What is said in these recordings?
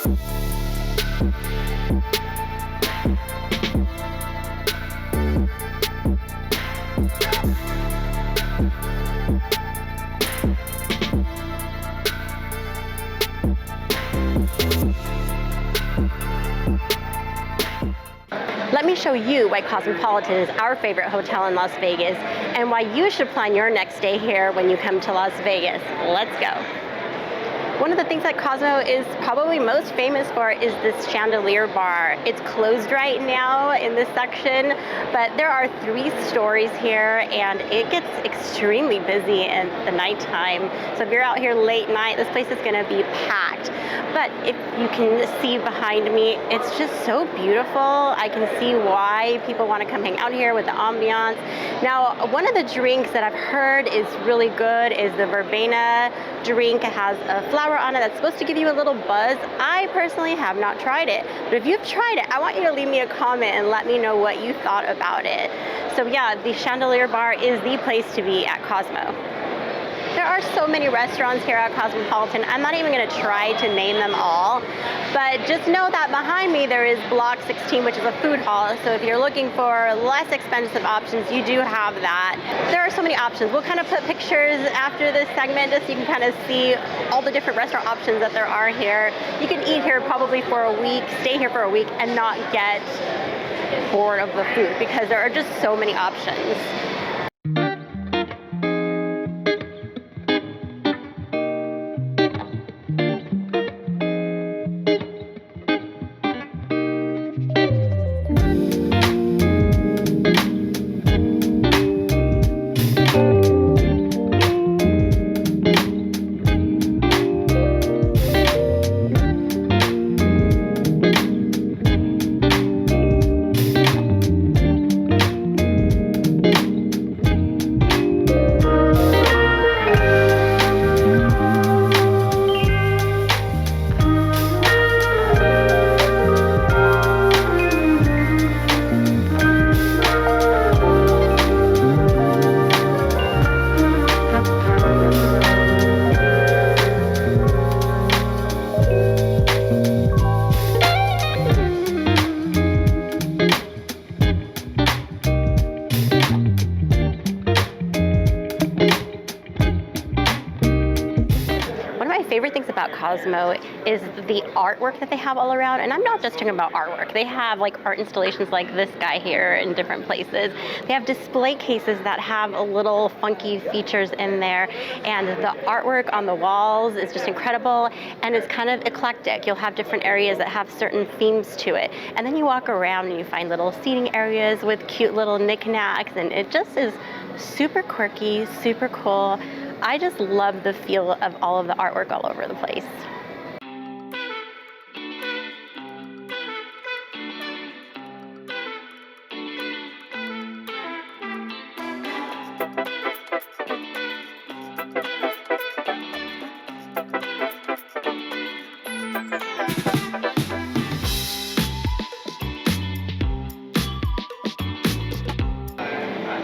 Let me show you why Cosmopolitan is our favorite hotel in Las Vegas and why you should plan your next stay here when you come to Las Vegas. Let's go. One of the things that Cosmo is probably most famous for is this Chandelier Bar. It's closed right now in this section, but there are 3 stories here and it gets extremely busy in the nighttime. So if you're out here late night, this place is gonna be packed. But if you can see behind me, it's just so beautiful. I can see why people wanna come hang out here with the ambiance. Now, one of the drinks that I've heard is really good is the verbena drink. It has a flower on it that's supposed to give you a little buzz. I personally have not tried it, but if you've tried it, I want you to leave me a comment and let me know what you thought about it. So yeah, the Chandelier Bar is the place to be at Cosmo. There are so many restaurants here at Cosmopolitan. I'm not even gonna try to name them all, but just know that behind me there is Block 16, which is a food hall. So if you're looking for less expensive options, you do have that. There are so many options. We'll kind of put pictures after this segment just so you can kind of see all the different restaurant options that there are here. You can eat here probably for a week, stay here for a week, and not get bored of the food because there are just so many options. Favorite things about Cosmo is the artwork that they have all around, and I'm not just talking about artwork. They have like art installations like this guy here in different places. They have display cases that have a little funky features in there, and the artwork on the walls is just incredible, and it's kind of eclectic. You'll have different areas that have certain themes to it, and then you walk around and you find little seating areas with cute little knickknacks, and it just is super quirky, super cool. I just love the feel of all of the artwork all over the place.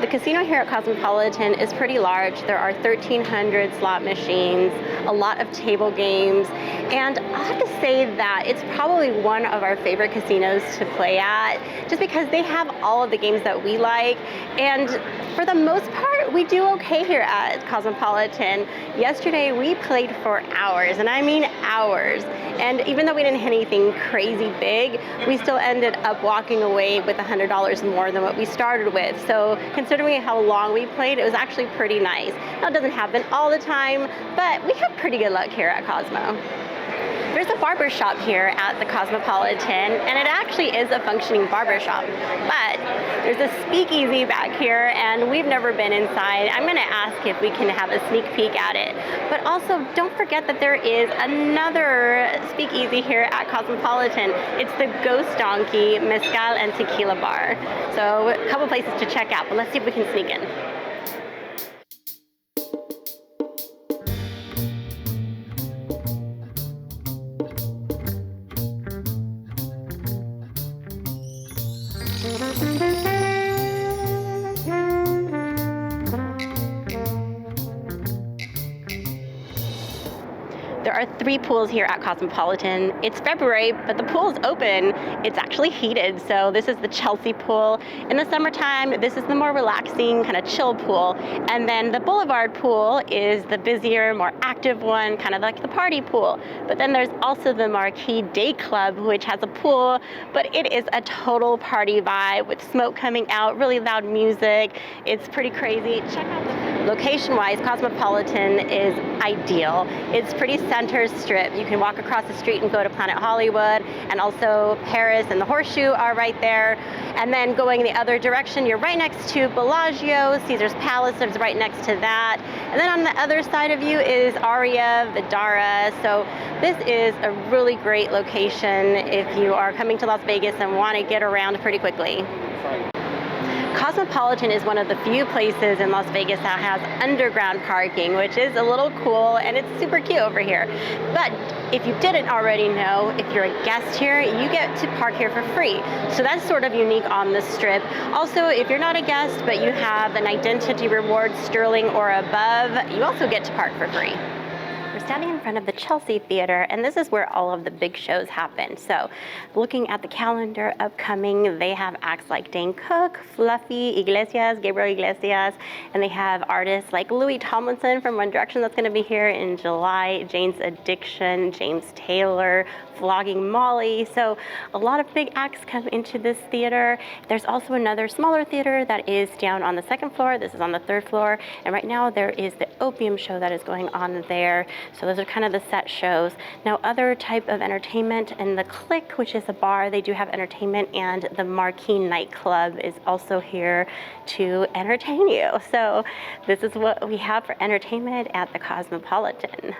The casino here at Cosmopolitan is pretty large. There are 1,300 slot machines, a lot of table games, and I have to say that it's probably one of our favorite casinos to play at, just because they have all of the games that we like, and for the most part, we do okay here at Cosmopolitan. Yesterday, we played for hours, and I mean hours, and even though we didn't hit anything crazy big, we still ended up walking away with $100 more than what we started with. So considering how long we played, it was actually pretty nice. Now, it doesn't happen all the time, but we have pretty good luck here at Cosmo. There's a barber shop here at the Cosmopolitan, and it actually is a functioning barber shop. But there's a speakeasy back here, and we've never been inside. I'm gonna ask if we can have a sneak peek at it. But also, don't forget that there is another speakeasy here at Cosmopolitan. It's the Ghost Donkey Mezcal and Tequila Bar. So a couple places to check out, but let's see if we can sneak in. There are 3 pools here at Cosmopolitan. It's February, but the pool's open. It's actually heated, so this is the Chelsea pool. In the summertime, this is the more relaxing, kind of chill pool. And then the Boulevard pool is the busier, more active one, kind of like the party pool. But then there's also the Marquee Day Club, which has a pool, but it is a total party vibe with smoke coming out, really loud music. It's pretty crazy. Check out the location-wise, Cosmopolitan is ideal. It's pretty center strip. You can walk across the street and go to Planet Hollywood, and also Paris and the Horseshoe are right there. And then going the other direction, you're right next to Bellagio, Caesar's Palace is right next to that. And then on the other side of you is Aria, Vidara. So this is a really great location if you are coming to Las Vegas and want to get around pretty quickly. Cosmopolitan is one of the few places in Las Vegas that has underground parking, which is a little cool, and it's super cute over here. But if you didn't already know, if you're a guest here, you get to park here for free. So that's sort of unique on the strip. Also, if you're not a guest, but you have an identity reward sterling or above, you also get to park for free. We're standing in front of the Chelsea Theater, and this is where all of the big shows happen. So looking at the calendar upcoming, they have acts like Dane Cook, Fluffy, Iglesias, Gabriel Iglesias, and they have artists like Louis Tomlinson from One Direction that's going to be here in July, Jane's Addiction, James Taylor, Flogging Molly. So a lot of big acts come into this theater. There's also another smaller theater that is down on the 2nd floor. This is on the 3rd floor. And right now there is the Opium show that is going on there. So those are kind of the set shows. Now other type of entertainment in the Click, which is a bar, they do have entertainment, and the Marquee nightclub is also here to entertain you. So this is what we have for entertainment at the Cosmopolitan.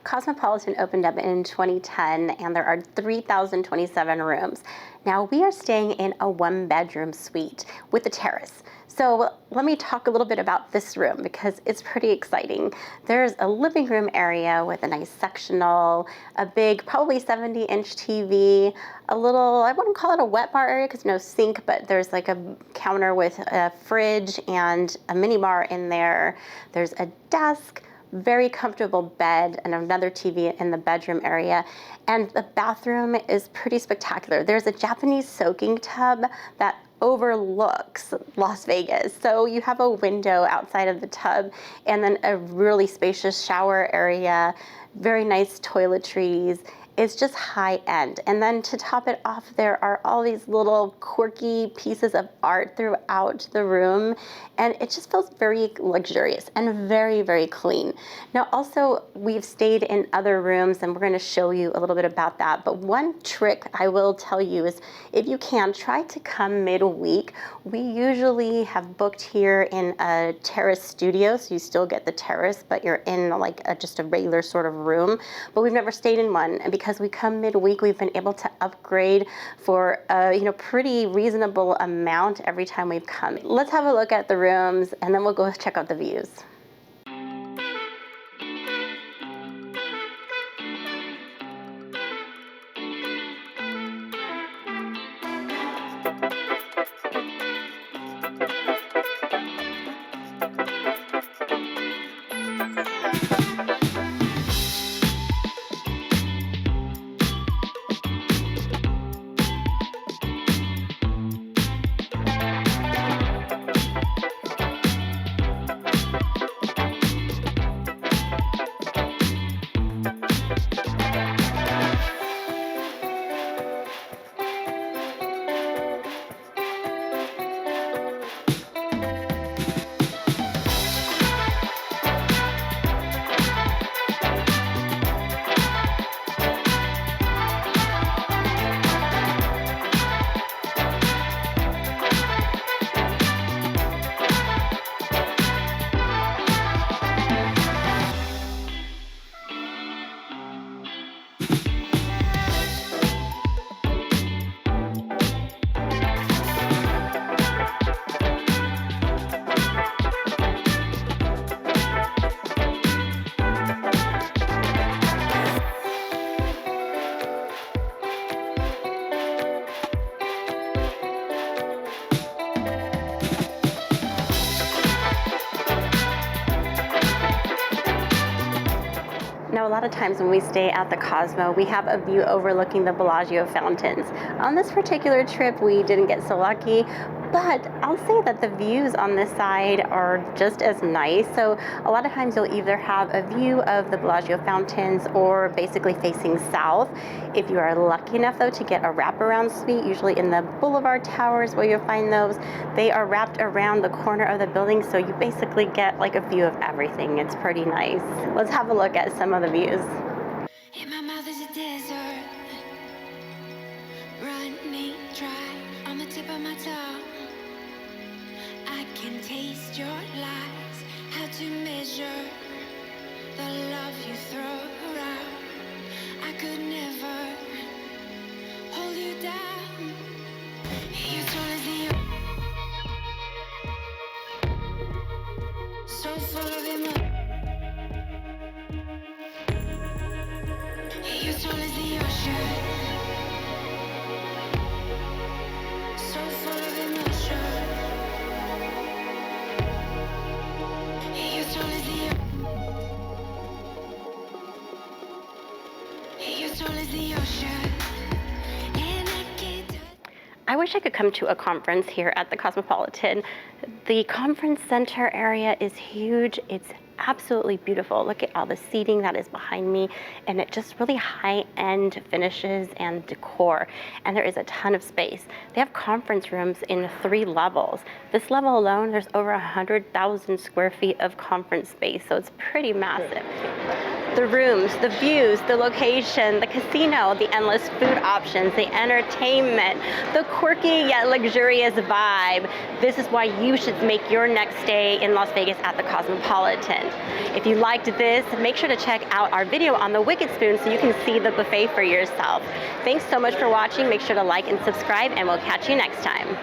Cosmopolitan opened up in 2010, and there are 3,027 rooms. Now we are staying in a 1-bedroom suite with a terrace. So let me talk a little bit about this room because it's pretty exciting. There's a living room area with a nice sectional, a big, probably 70-inch TV, a little, I wouldn't call it a wet bar area because no sink, but there's like a counter with a fridge and a mini bar in there. There's a desk, very comfortable bed, and another TV in the bedroom area. And the bathroom is pretty spectacular. There's a Japanese soaking tub that overlooks Las Vegas. So you have a window outside of the tub, and then a really spacious shower area, very nice toiletries. It's just high end. And then to top it off, there are all these little quirky pieces of art throughout the room. And it just feels very luxurious and very, very clean. Now, also, we've stayed in other rooms, and we're going to show you a little bit about that. But one trick I will tell you is, if you can, try to come midweek. We usually have booked here in a terrace studio, so you still get the terrace, but you're in like just a regular sort of room. But we've never stayed in one, and because we come midweek, we've been able to upgrade for a pretty reasonable amount every time we've come. Let's have a look at the rooms, and then we'll go check out the views. lot of times when we stay at the Cosmo, we have a view overlooking the Bellagio fountains. On this particular trip, we didn't get so lucky, but I'll say that the views on this side are just as nice. So a lot of times you'll either have a view of the Bellagio fountains or basically facing south. If you are lucky enough though to get a wraparound suite, usually in the Boulevard Towers where you'll find those, they are wrapped around the corner of the building, so you basically get like a view of everything. It's pretty nice. Let's have a look at some of the views. In my mouth is a desert, running dry on the tip of my tongue. I can taste your lies, how to measure the love you throw around. I could never hold you down. You're tall as the so full of emotion. You're tall as the ocean, so full of emotion. You're tall as the ocean, and I can't touch. I wish I could come to a conference here at the Cosmopolitan. The conference center area is huge. It's absolutely beautiful. Look at all the seating that is behind me, and it just really high-end finishes and decor. And there is a ton of space. They have conference rooms in 3 levels. This level alone, there's over 100,000 square feet of conference space, so it's pretty massive. The rooms, the views, the location, the casino, the endless food options, the entertainment, the quirky yet luxurious vibe. This is why you should make your next stay in Las Vegas at the Cosmopolitan. If you liked this, make sure to check out our video on the Wicked Spoon so you can see the buffet for yourself. Thanks so much for watching. Make sure to like and subscribe, and we'll catch you next time.